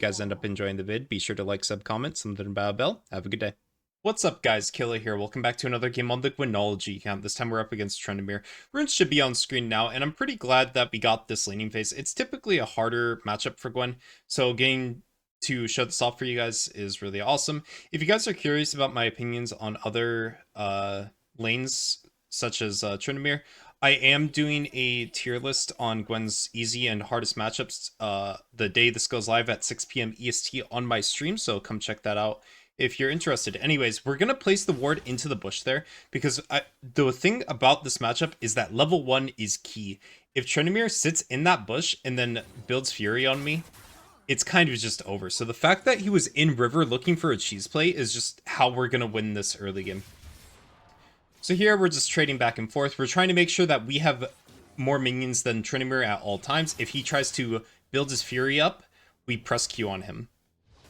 you guys end up enjoying the vid, be sure to like, sub, comment, something about a bell. Have a good day. What's up, guys? Killer here. Welcome back to another game on the Gwenology account. This time we're up against Tryndamere. Runes should be on screen now, and I'm pretty glad that we got this laning phase. It's typically a harder matchup for Gwen, so getting to show this off for you guys is really awesome. If you guys are curious about my opinions on other lanes, such as Tryndamere, I am doing a tier list on Gwen's easy and hardest matchups the day this goes live at 6 p.m. EST on my stream, so come check that out if you're interested. Anyways, we're going to place the ward into the bush there, because the thing about this matchup is that level 1 is key. If Tryndamere sits in that bush and then builds Fury on me, it's kind of just over. So the fact that he was in river looking for a cheese play is just how we're going to win this early game. So here we're just trading back and forth. We're trying to make sure that we have more minions than Tryndamere at all times. If he tries to build his Fury up, we press Q on him.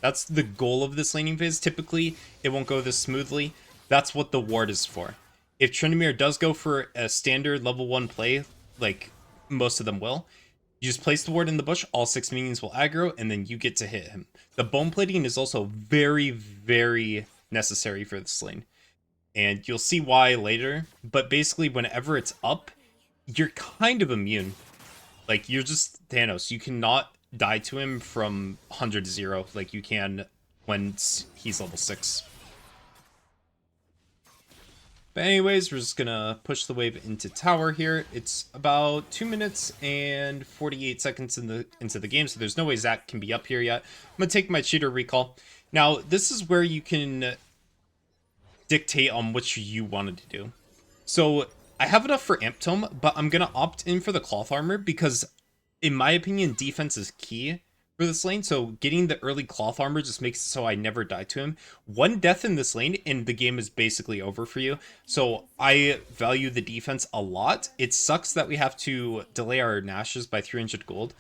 That's the goal of this laning phase. Typically, it won't go this smoothly. That's what the ward is for. If Tryndamere does go for a standard level 1 play, like most of them will, you just place the ward in the bush, all 6 minions will aggro, and then you get to hit him. The bone plating is also very, very necessary for this lane. And you'll see why later, but basically whenever it's up, you're kind of immune. Like, you're just Thanos. You cannot die to him from 100 to 0 like you can when he's level 6. But anyways, we're just gonna push the wave into tower here. It's about 2 minutes and 48 seconds into the game, so there's no way Zach can be up here yet. I'm gonna take my cheater recall. Now, this is where you can dictate on what you wanted to do. So I have enough for Amp Tome, but I'm gonna opt in for the cloth armor because, in my opinion, defense is key for this lane. So getting the early cloth armor just makes it so I never die to him. One death in this lane and the game is basically over for you. So I value the defense a lot. It sucks that we have to delay our Nashes by 300 gold,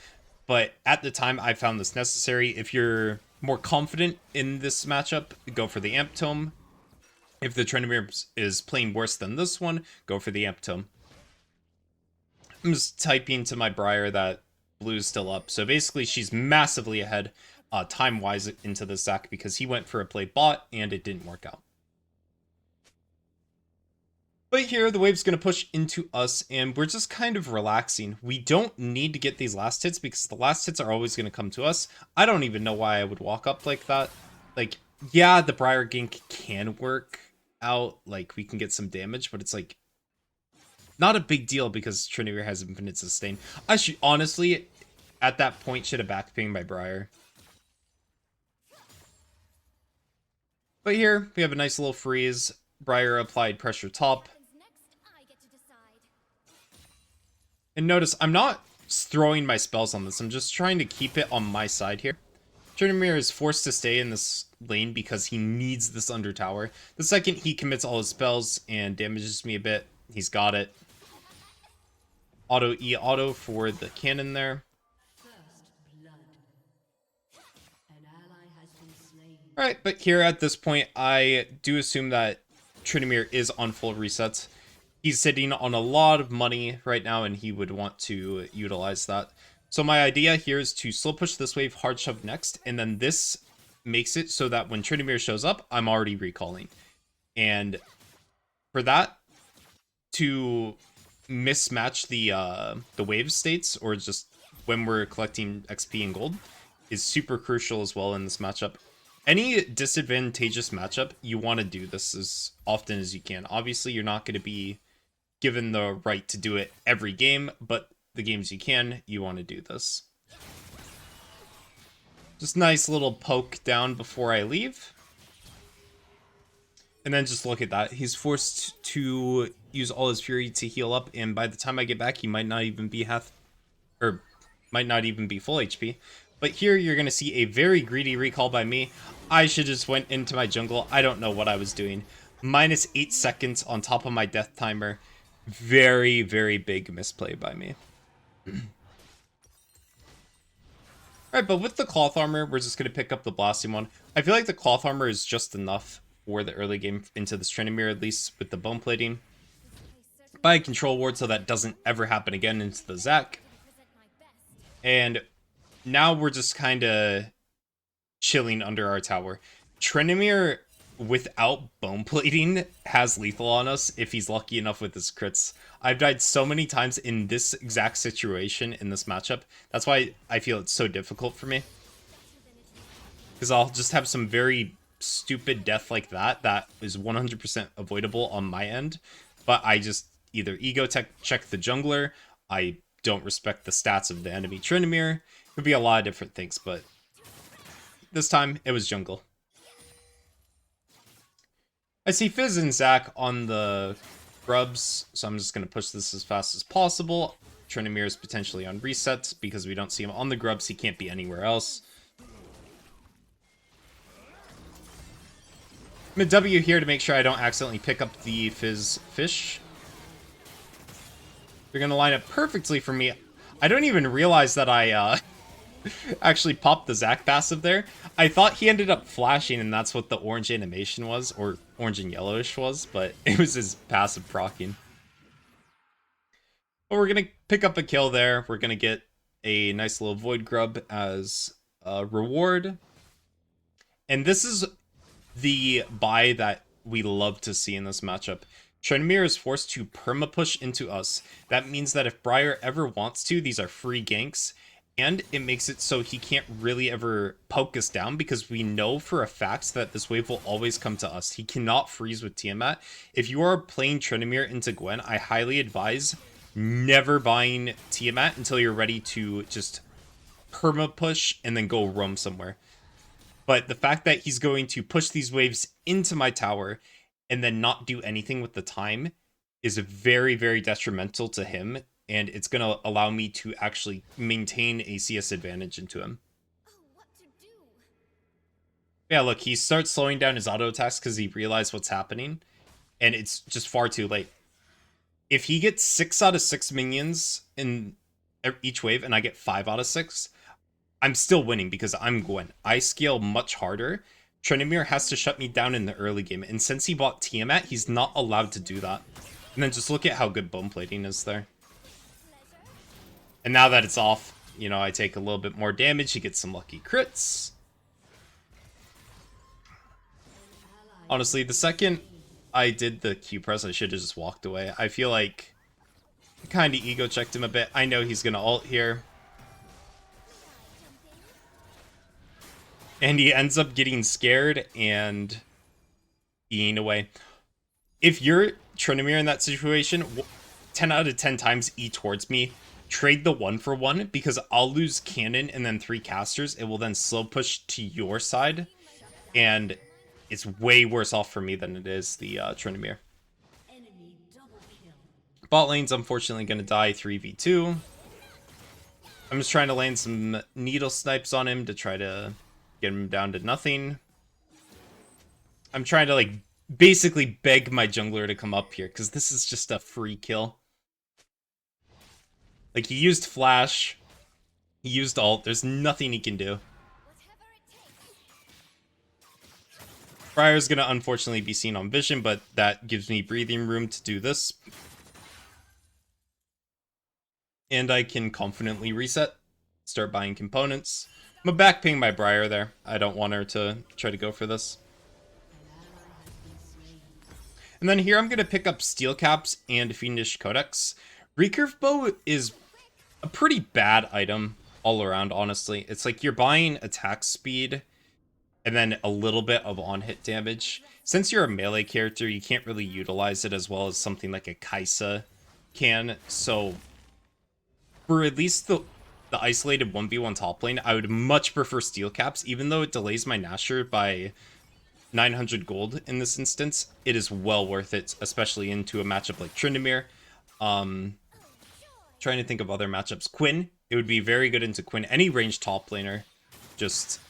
but at the time I found this necessary. If you're more confident in this matchup, go for the Amp Tome. If the Tryndamere is playing worse than this one, go for the Amp Tome. I'm just typing to my Briar that Blue's still up. So basically, she's massively ahead time-wise into the Zach because he went for a play bot and it didn't work out. But here, the wave's going to push into us, and we're just kind of relaxing. We don't need to get these last hits because the last hits are always going to come to us. I don't even know why I would walk up like that. Like, yeah, the Briar gank can work out, like we can get some damage, but it's like not a big deal because Tryndamere has infinite sustain. I should honestly at that point should have backpinged my Briar. But here we have a nice little freeze. Briar applied pressure top. And notice I'm not throwing my spells on this. I'm just trying to keep it on my side here. Tryndamere is forced to stay in this lane because he needs this under tower. The second he commits all his spells and damages me a bit, he's got it. Auto E auto for the cannon there. Alright, but here at this point, I do assume that Tryndamere is on full resets. He's sitting on a lot of money right now, and he would want to utilize that. So my idea here is to slow push this wave, hard shove next, and then this makes it so that when Tryndamere shows up, I'm already recalling. And for that to mismatch the wave states, or just when we're collecting XP and gold, is super crucial as well in this matchup. Any disadvantageous matchup, you want to do this as often as you can. Obviously, you're not going to be given the right to do it every game, but the games you can, you want to do this. Just nice little poke down before I leave. And then just look at that. He's forced to use all his fury to heal up, and by the time I get back, he might not even be might not even be full HP. But here you're going to see a very greedy recall by me. I should just went into my jungle. I don't know what I was doing. Minus 8 seconds on top of my death timer. Very, very big misplay by me. Alright, but with the cloth armor, we're just going to pick up the blasting one. I feel like the cloth armor is just enough for the early game into this Tryndamere, at least with the bone plating. Buy a control ward so that doesn't ever happen again into the Zach. And now we're just kind of chilling under our tower. Tryndamere, without bone plating, has lethal on us if he's lucky enough with his crits. I've died so many times in this exact situation in this matchup. That's why I feel it's so difficult for me. Because I'll just have some very stupid death like that is 100% avoidable on my end. But I just either ego check the jungler, I don't respect the stats of the enemy Tryndamere. Could be a lot of different things, but this time it was jungle. I see Fizz and Zac on the grubs, so I'm just going to push this as fast as possible. Tryndamere is potentially on resets because we don't see him on the grubs. He can't be anywhere else. I'm a W here to make sure I don't accidentally pick up the Fizz fish. They're going to line up perfectly for me. I don't even realize that I actually popped the Zac passive there. I thought he ended up flashing and that's what the orange animation was, or orange and yellowish was, but it was his passive proccing. But we're going to pick up a kill there. We're going to get a nice little Void Grub as a reward. And this is the buy that we love to see in this matchup. Tryndamere is forced to perma-push into us. That means that if Briar ever wants to, these are free ganks, and it makes it so he can't really ever poke us down because we know for a fact that this wave will always come to us. He cannot freeze with Tiamat. If you are playing Tryndamere into Gwen, I highly advise never buying Tiamat until you're ready to just perma-push and then go roam somewhere. But the fact that he's going to push these waves into my tower and then not do anything with the time is very, very detrimental to him. And it's going to allow me to actually maintain a CS advantage into him. Yeah, look, he starts slowing down his auto attacks because he realized what's happening. And it's just far too late. If he gets 6 out of 6 minions in each wave and I get 5 out of 6... I'm still winning because I'm Gwen. I scale much harder. Tryndamere has to shut me down in the early game. And since he bought Tiamat, he's not allowed to do that. And then just look at how good bone plating is there. And now that it's off, you know, I take a little bit more damage. He gets some lucky crits. Honestly, the second I did the Q press, I should have just walked away. I feel like I kind of ego checked him a bit. I know he's going to ult here. And he ends up getting scared and being away. If you're Tryndamere in that situation, 10 out of 10 times E towards me. Trade the 1-for-1 because I'll lose cannon and then 3 casters. It will then slow push to your side. And it's way worse off for me than it is the Tryndamere. Bot lane's unfortunately going to die 3v2. I'm just trying to land some needle snipes on him to try to get him down to nothing. I'm trying to, like, basically beg my jungler to come up here, because this is just a free kill. Like, he used flash. He used ult. There's nothing he can do. Briar's gonna unfortunately be seen on vision, but that gives me breathing room to do this. And I can confidently reset. Start buying components. I'm backping my Briar there. I don't want her to try to go for this. And then here I'm going to pick up Steel Caps and Fiendish Codex. Recurve Bow is a pretty bad item all around, honestly. It's like you're buying attack speed and then a little bit of on-hit damage. Since you're a melee character, you can't really utilize it as well as something like a Kai'Sa can. So for at least the isolated 1v1 top lane, I would much prefer Steel Caps, even though it delays my Nashor by 900 gold in this instance. It is well worth it, especially into a matchup like Tryndamere. Trying to think of other matchups. Quinn, it would be very good into Quinn. Any ranged top laner, just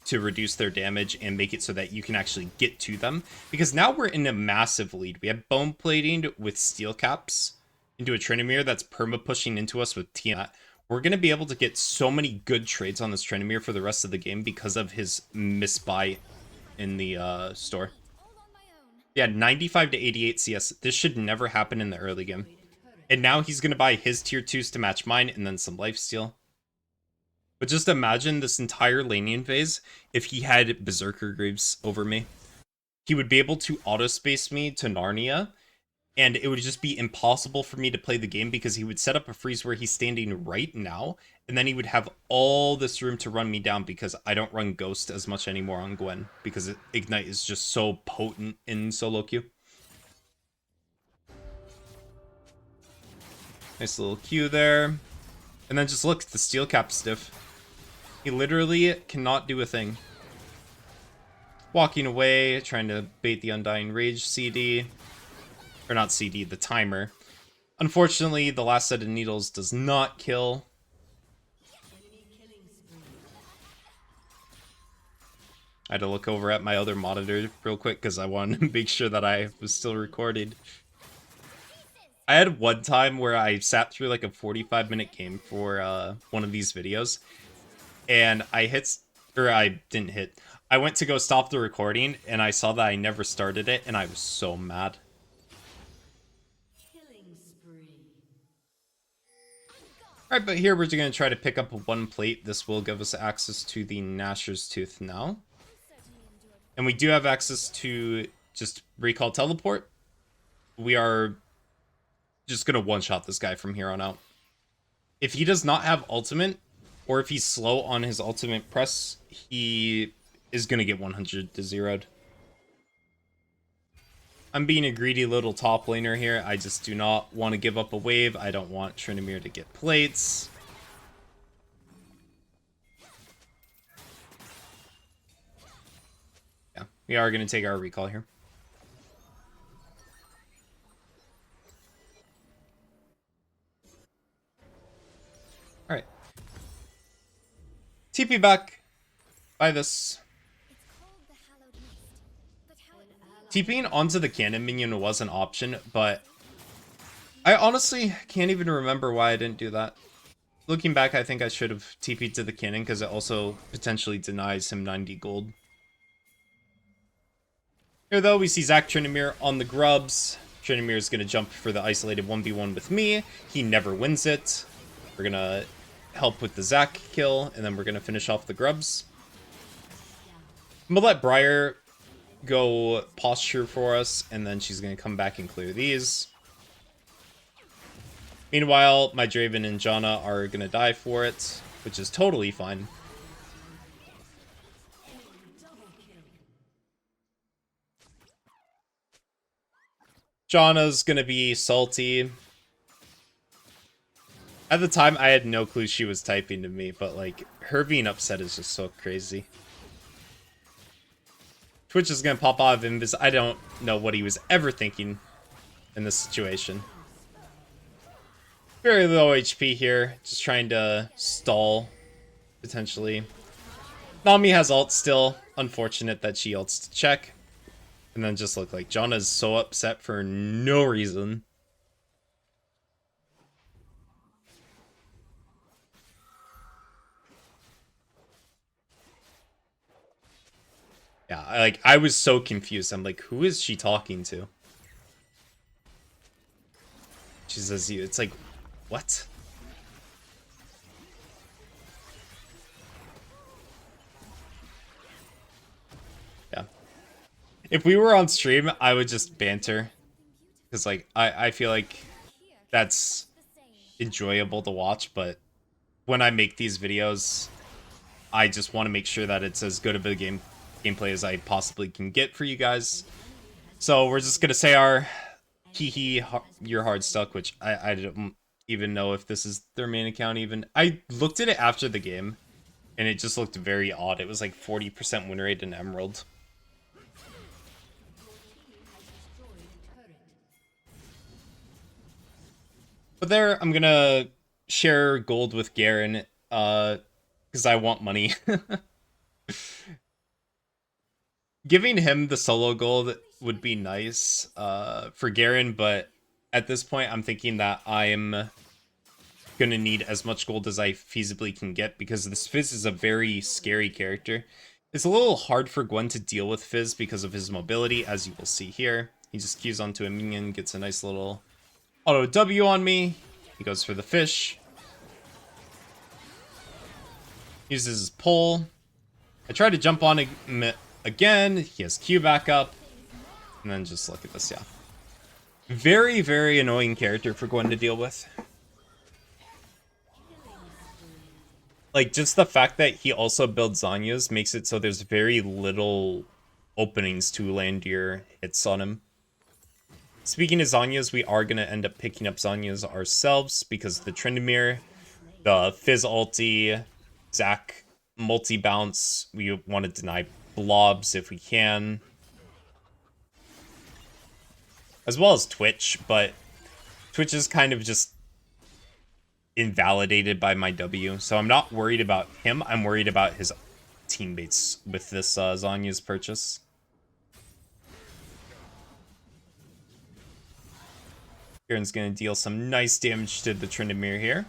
to reduce their damage and make it so that you can actually get to them. Because now we're in a massive lead. We have bone plating with Steel Caps into a Tryndamere that's perma-pushing into us with Tiamat. We're going to be able to get so many good trades on this Tryndamere for the rest of the game because of his misbuy in the store. Yeah, 95 to 88 CS. This should never happen in the early game. And now he's going to buy his tier 2s to match mine and then some lifesteal. But just imagine this entire laning phase if he had Berserker Greaves over me. He would be able to auto-space me to Narnia, and it would just be impossible for me to play the game because he would set up a freeze where he's standing right now, and then he would have all this room to run me down because I don't run Ghost as much anymore on Gwen because Ignite is just so potent in solo queue. Nice little Q there. And then just look, the steel cap stiff. He literally cannot do a thing. Walking away, trying to bait the Undying Rage CD. Or not CD, the timer. Unfortunately, the last set of needles does not kill. I had to look over at my other monitor real quick because I wanted to make sure that I was still recording. I had one time where I sat through like a 45-minute game for one of these videos, and I didn't hit. I went to go stop the recording, and I saw that I never started it, and I was so mad. Alright, but here we're going to try to pick up one plate. This will give us access to the Nashor's Tooth now. And we do have access to just recall teleport. We are just going to one-shot this guy from here on out. If he does not have ultimate, or if he's slow on his ultimate press, he is going to get 100 to 0'd. I'm being a greedy little top laner here. I just do not want to give up a wave. I don't want Tryndamere to get plates. Yeah, we are going to take our recall here. Alright. TP back. Buy this. TPing onto the cannon minion was an option, but I honestly can't even remember why I didn't do that. Looking back, I think I should have TP'd to the cannon because it also potentially denies him 90 gold. Here though, we see Zach Tryndamere on the grubs. Tryndamere is going to jump for the isolated 1v1 with me. He never wins it. We're going to help with the Zach kill, and then we're going to finish off the grubs. I'm going to let Briar go posture for us, and then she's going to come back and clear these. Meanwhile, my Draven and Janna are going to die for it, which is totally fine. Janna's going to be salty. At the time, I had no clue she was typing to me, but like, her being upset is just so crazy. Twitch is going to pop out of invis. I don't know what he was ever thinking in this situation. Very low HP here. Just trying to stall, potentially. Nami has ult still. Unfortunate that she ults to check. And then just look like Janna's so upset for no reason. Yeah, I was so confused. I'm like, who is she talking to? She says you. It's like, what? Yeah. If we were on stream, I would just banter. Because, like, I feel like that's enjoyable to watch, but when I make these videos, I just want to make sure that it's as good of a gameplay as I possibly can get for you guys. So we're just gonna say our hee you're hard stuck, which I don't even know if this is their main account even. I looked at it after the game, and it just looked very odd. It was like 40% win rate in Emerald. But there, I'm gonna share gold with Garen, because I want money. Giving him the solo gold would be nice for Garen, but at this point, I'm thinking that I'm gonna need as much gold as I feasibly can get because this Fizz is a very scary character. It's a little hard for Gwen to deal with Fizz because of his mobility, as you will see here. He just queues onto a minion, gets a nice little auto W on me. He goes for the fish. Uses his pull. I try to jump on him again. He has Q back up. And then just look at this, yeah. Very, very annoying character for Gwen to deal with. Like, just the fact that he also builds Zanya's makes it so there's very little openings to land your hits on him. Speaking of Zanya's, we are going to end up picking up Zanya's ourselves because the Tryndamere, the Fizz ulti, Zac multi-bounce, we want to deny blobs if we can. As well as Twitch, but Twitch is kind of just invalidated by my W, so I'm not worried about him. I'm worried about his teammates with this Zanya's purchase. Garen's gonna deal some nice damage to the Tryndamere here.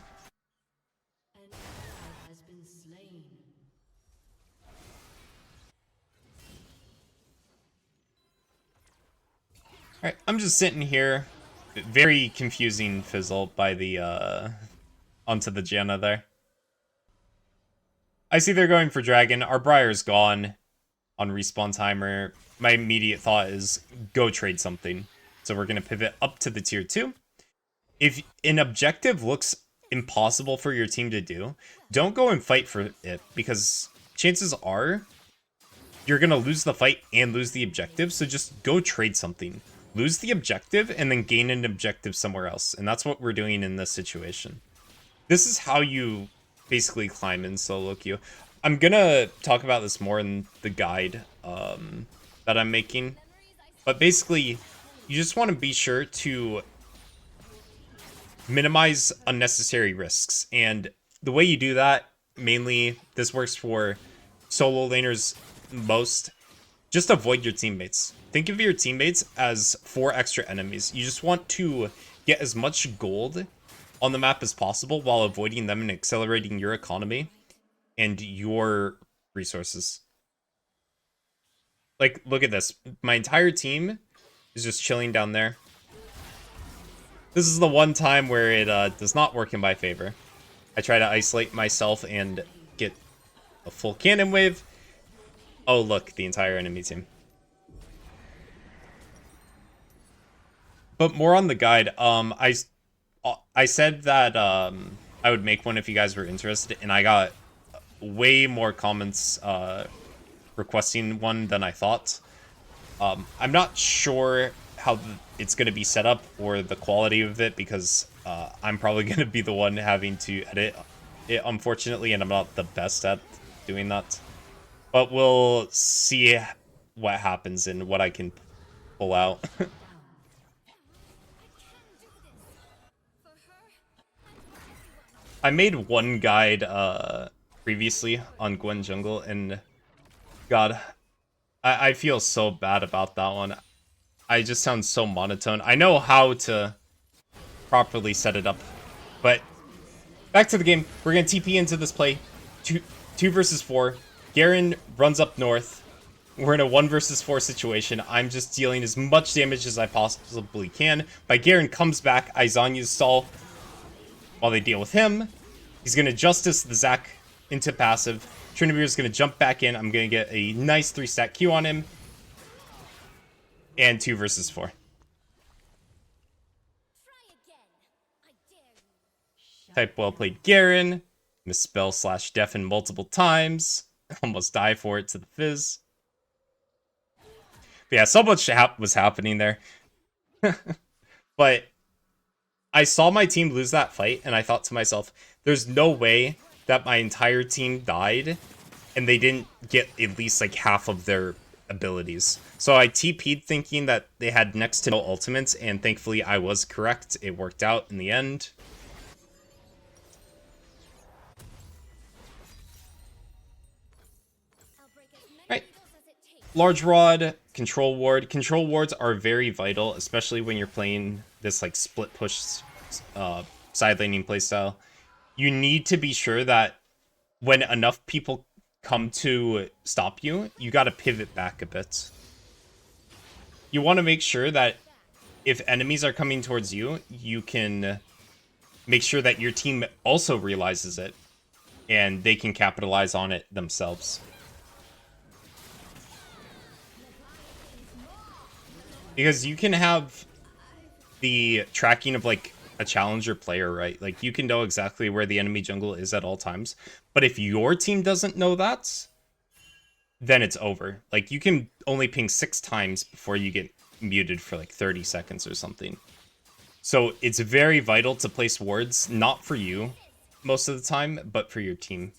Alright, I'm just sitting here. Very confusing fizzle by the onto the Janna there. I see they're going for Dragon. Our Briar's gone on respawn timer. My immediate thought is go trade something. So we're going to pivot up to the tier 2. If an objective looks impossible for your team to do, don't go and fight for it, because chances are you're going to lose the fight and lose the objective. So just go trade something. Lose the objective and then gain an objective somewhere else. And that's what we're doing in this situation. This is how you basically climb in solo queue. I'm going to talk about this more in the guide that I'm making. But basically, you just want to be sure to minimize unnecessary risks. And the way you do that, mainly, this works for solo laners most, just avoid your teammates. Think of your teammates as 4 extra enemies. You just want to get as much gold on the map as possible while avoiding them and accelerating your economy and your resources. Like, look at this. My entire team is just chilling down there. This is the one time where it does not work in my favor. I try to isolate myself and get a full cannon wave. Oh, look, the entire enemy team. But more on the guide. I said that I would make one if you guys were interested, and I got way more comments requesting one than I thought. I'm not sure how it's going to be set up or the quality of it, because I'm probably going to be the one having to edit it, unfortunately, and I'm not the best at doing that. But we'll see what happens and what I can pull out. I made one guide previously on Gwen Jungle, and God, I feel so bad about that one. I just sound so monotone. I know how to properly set it up, but back to the game. We're gonna TP into this play. 2 versus 4. Garen runs up north. We're in a 1 versus 4 situation. I'm just dealing as much damage as I possibly can. By Garen comes back, I Zanya's stall while they deal with him. He's gonna Justice the Zac into passive. Tryndamere's gonna jump back in. I'm gonna get a nice 3-stack Q on him. And 2 versus 4. Type well played Garen. Misspell / deafen multiple times. Almost die for it to the Fizz. But yeah, so much was happening there. But I saw my team lose that fight, and I thought to myself, there's no way that my entire team died and they didn't get at least like half of their abilities. So I TP'd thinking that they had next to no ultimates, and thankfully I was correct. It worked out in the end. Right. Large Rod, Control Ward. Control Wards are very vital, especially when you're playing this like split push side laning playstyle. You need to be sure that when enough people come to stop you, you gotta pivot back a bit. You want to make sure that if enemies are coming towards you, you can make sure that your team also realizes it. and they can capitalize on it themselves. Because you can have the tracking of like a challenger player, right? Like you can know exactly where the enemy jungle is at all times. But if your team doesn't know that, then it's over. Like you can only ping 6 times before you get muted for like 30 seconds or something. So it's very vital to place wards, not for you most of the time, but for your team.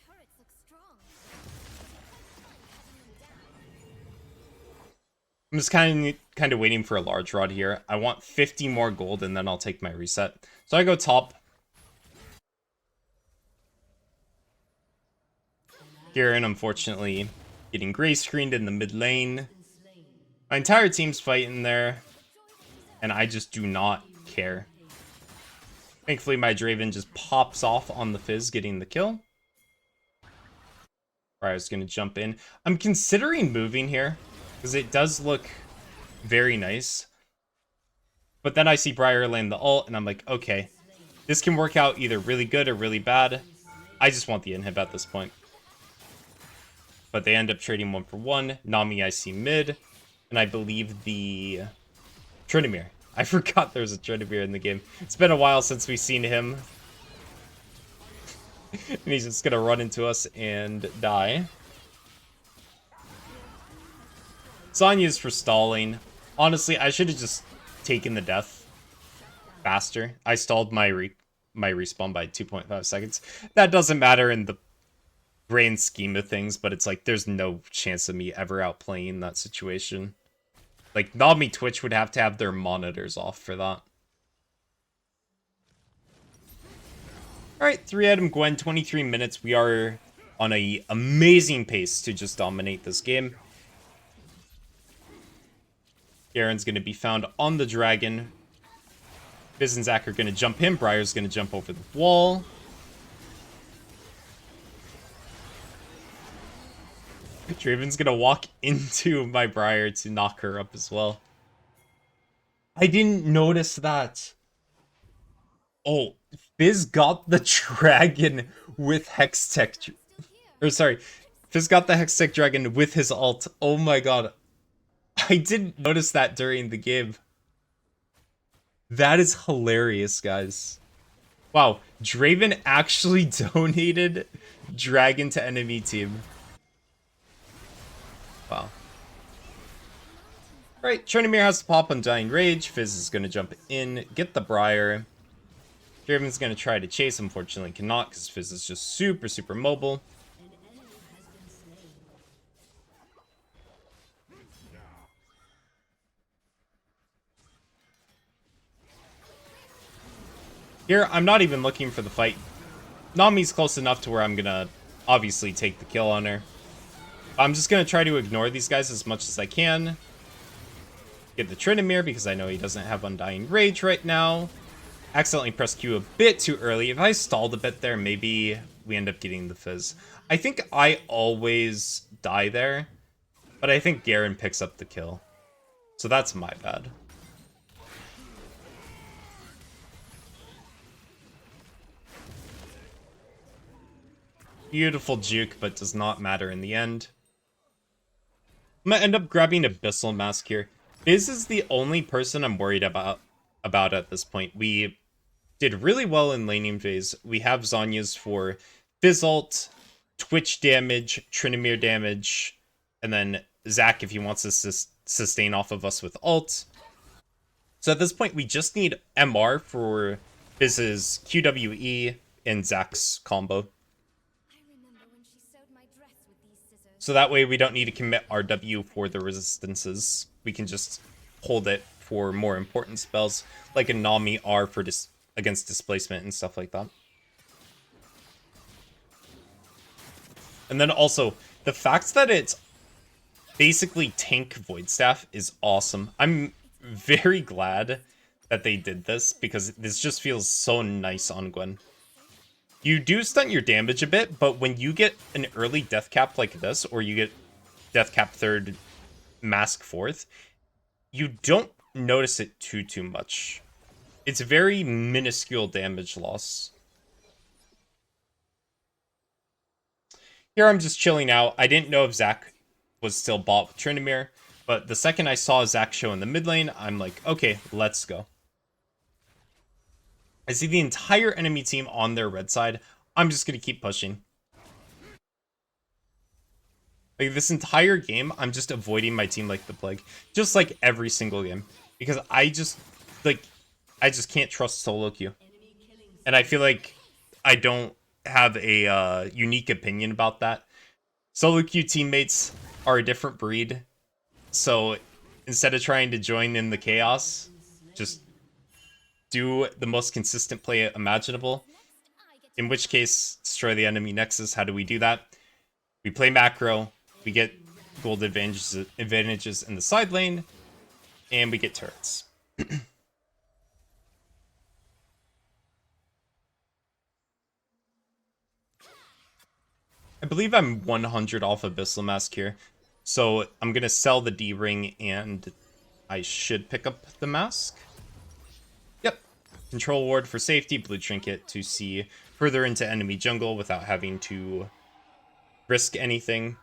I'm just kind of waiting for a large rod here. I want 50 more gold and then I'll take my reset. So I go top. Garen, unfortunately, getting gray screened in the mid lane. My entire team's fighting there, and I just do not care. Thankfully, my Draven just pops off on the Fizz, getting the kill. Briar's going to jump in. I'm considering moving here, because it does look very nice. But then I see Briar land the ult, and I'm like, okay, this can work out either really good or really bad. I just want the inhib at this point. But they end up trading 1-for-1. Nami I see mid, and I believe the Tryndamere. I forgot there's a Tryndamere in the game. It's been a while since we've seen him. And he's just gonna run into us and die. Sonya's for stalling. Honestly, I should have just taken the death faster. I stalled my respawn by 2.5 seconds. That doesn't matter in the grand scheme of things, but it's like there's no chance of me ever outplaying that situation. Like, Nami Twitch would have to have their monitors off for that. Alright, 3-item Gwen, 23 minutes. We are on a amazing pace to just dominate this game. Garen's going to be found on the dragon. Fizz and Zac are going to jump him. Briar's going to jump over the wall. Draven's going to walk into my Briar to knock her up as well. I didn't notice that. Oh, Fizz got the dragon with Hextech. Or sorry, Fizz got the Hextech dragon with his ult. Oh my god. I didn't notice that during the game. That is hilarious, guys. Wow, Draven actually donated dragon to enemy team. Wow. Alright, Tryndamere has to pop on Dying Rage. Fizz is going to jump in, get the Briar. Draven's going to try to chase, unfortunately cannot because Fizz is just super, super mobile. Here, I'm not even looking for the fight. Nami's close enough to where I'm going to obviously take the kill on her. I'm just going to try to ignore these guys as much as I can. Get the Tryndamere because I know he doesn't have Undying Rage right now. Accidentally pressed Q a bit too early. If I stalled a bit there, maybe we end up getting the Fizz. I think I always die there, but I think Garen picks up the kill. So that's my bad. Beautiful juke, but does not matter in the end. I'm gonna end up grabbing Abyssal Mask here. Fizz is the only person I'm worried about at this point. We did really well in laning phase. We have Zhonya's for Fizz ult, Twitch damage, Tryndamere damage, and then Zac if he wants to sustain off of us with ult. So at this point, we just need MR for Fizz's QWE and Zac's combo. So that way we don't need to commit RW for the resistances. We can just hold it for more important spells, like a Nami R for against displacement and stuff like that. And then also, the fact that it's basically tank Void Staff is awesome. I'm very glad that they did this, because this just feels so nice on Gwen. You do stunt your damage a bit, but when you get an early death cap like this, or you get death cap 3rd, mask 4th, you don't notice it too much. It's very minuscule damage loss. Here I'm just chilling out. I didn't know if Zac was still bought with Tryndamere, but the second I saw Zac show in the mid lane, I'm like, okay, let's go. I see the entire enemy team on their red side. I'm just going to keep pushing. Like, this entire game, I'm just avoiding my team like the plague. Just like every single game. Because I just can't trust solo queue. And I feel like I don't have a unique opinion about that. Solo queue teammates are a different breed. So instead of trying to join in the chaos, just do the most consistent play imaginable. In which case, destroy the enemy nexus. How do we do that? We play macro, we get gold advantages in the side lane, and we get turrets. I believe I'm 100 off Abyssal Mask here, so I'm going to sell the D-Ring, and I should pick up the mask. Yep. Control Ward for safety, Blue Trinket to see further into enemy jungle without having to risk anything.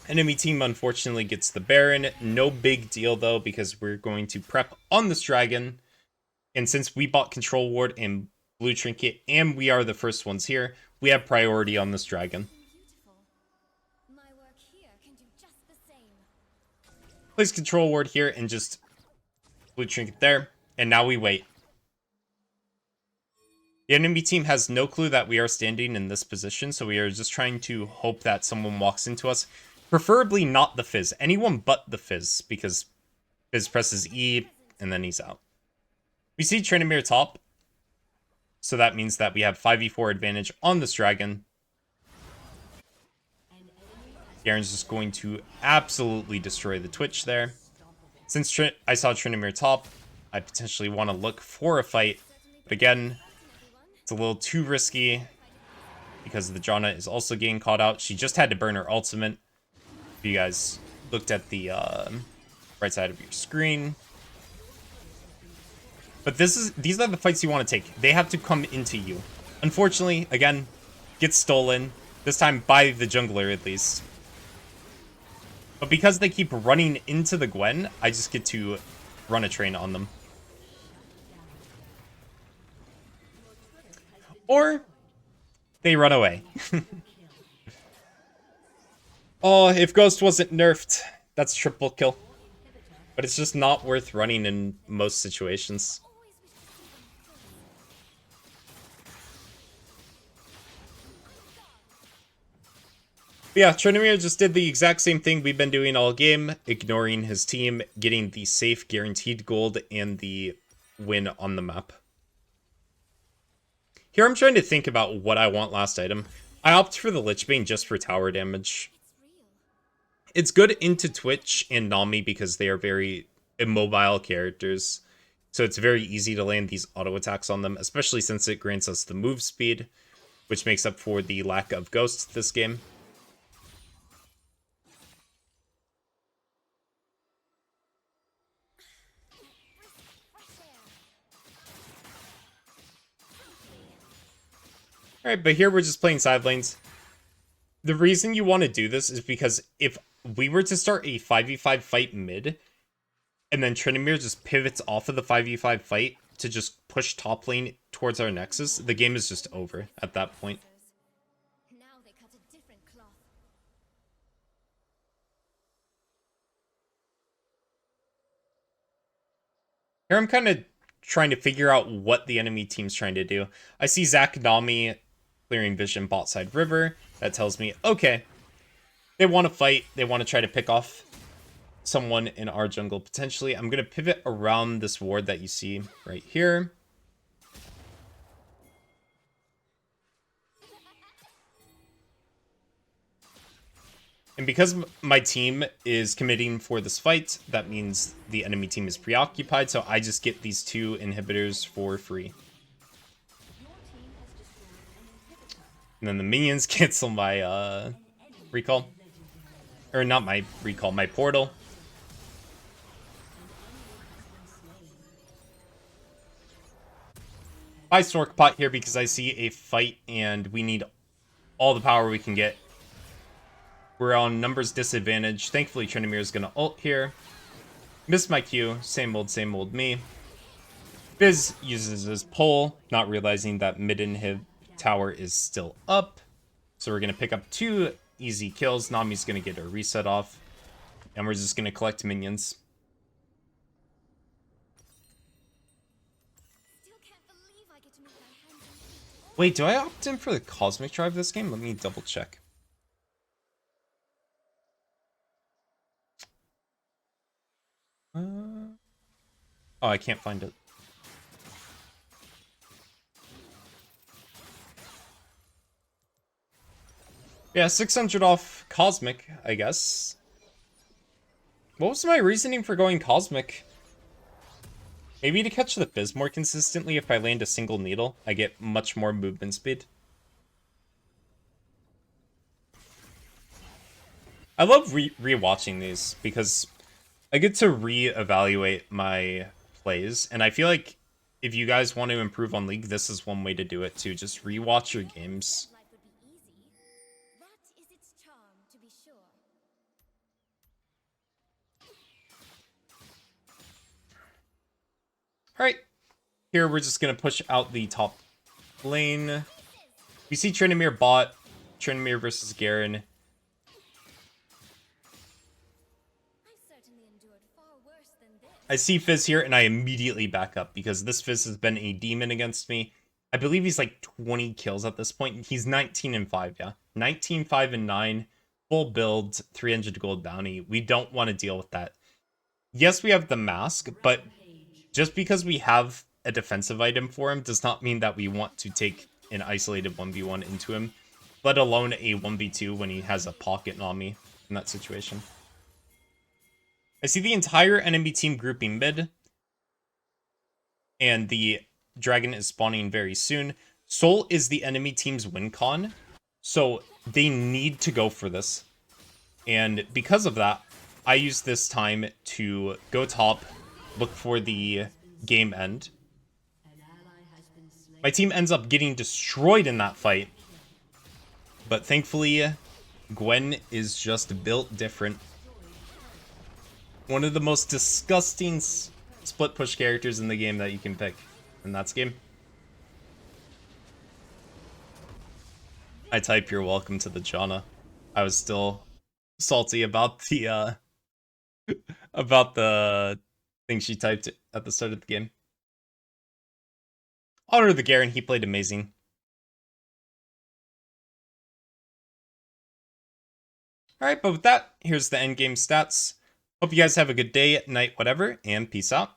Enemy team unfortunately gets the Baron. No big deal though, because we're going to prep on this dragon. And since we bought Control Ward and Blue Trinket, and we are the first ones here, we have priority on this dragon. Place Control Ward here and just Blue Trinket there. And now we wait. The enemy team has no clue that we are standing in this position, so we are just trying to hope that someone walks into us. Preferably not the Fizz. Anyone but the Fizz, because Fizz presses E, and then he's out. We see Tryndamere top, so that means that we have 5v4 advantage on this dragon. Garen's just going to absolutely destroy the Twitch there. Since I saw Tryndamere top, I potentially want to look for a fight, but again, it's a little too risky because the Janna is also getting caught out. She just had to burn her ultimate. If you guys looked at the right side of your screen. But these are the fights you want to take. They have to come into you. Unfortunately, again, gets stolen. This time by the jungler at least. But because they keep running into the Gwen, I just get to run a train on them. Or they run away. Oh, if Ghost wasn't nerfed, that's triple kill. But it's just not worth running in most situations. But yeah, Tryndamere just did the exact same thing we've been doing all game, ignoring his team, getting the safe guaranteed gold and the win on the map. Here I'm trying to think about what I want last item. I opt for the Lichbane just for tower damage. It's good into Twitch and Nami because they are very immobile characters. So it's very easy to land these auto attacks on them, especially since it grants us the move speed, which makes up for the lack of Ghost this game. Alright, but here we're just playing side lanes. The reason you want to do this is because if we were to start a 5v5 fight mid, and then Tryndamere just pivots off of the 5v5 fight to just push top lane towards our nexus, the game is just over at that point. Here I'm kind of trying to figure out what the enemy team's trying to do. I see Zac Nami clearing vision bot side river. That tells me, okay, they want to fight. They want to try to pick off someone in our jungle potentially. I'm going to pivot around this ward that you see right here. And because my team is committing for this fight, that means the enemy team is preoccupied, so I just get these 2 inhibitors for free. And then the minions cancel my recall. Or not my recall, my portal. I Stork pot here because I see a fight and we need all the power we can get We're on numbers disadvantage. Thankfully, Tryndamere is going to ult here. Missed my Q. Same old me. Fizz uses his pull, not realizing that mid-inhib tower is still up. So we're going to pick up 2 easy kills. Nami's going to get a reset off. And we're just going to collect minions. Wait, do I opt in for the Cosmic Drive this game? Let me double check. Oh, I can't find it. Yeah, 600 off Cosmic, I guess. What was my reasoning for going Cosmic? Maybe to catch the Fizz more consistently. If I land a single needle, I get much more movement speed. I love re-watching these because I get to re-evaluate my plays, and I feel like if you guys want to improve on League, this is one way to do it too. Just re-watch your games. Alright, here we're just going to push out the top lane. We see Tryndamere bot, Tryndamere versus Garen. I see Fizz here, and I immediately back up, because this Fizz has been a demon against me. I believe he's like 20 kills at this point. He's 19-5, yeah. 19-5-9, full build, 300 gold bounty. We don't want to deal with that. Yes, we have the mask, but just because we have a defensive item for him does not mean that we want to take an isolated 1v1 into him, let alone a 1v2 when he has a pocket on me in that situation. I see the entire enemy team grouping mid, and the dragon is spawning very soon. Soul is the enemy team's win con, so they need to go for this. And because of that, I use this time to go top, look for the game end. My team ends up getting destroyed in that fight, but thankfully, Gwen is just built different. One of the most disgusting split push characters in the game that you can pick, and that's game. I type you're welcome to the Jana. I was still salty about the thing she typed at the start of the game. Honor the Garen, he played amazing. Alright, but with that, here's the endgame stats. Hope you guys have a good day, night, whatever, and peace out.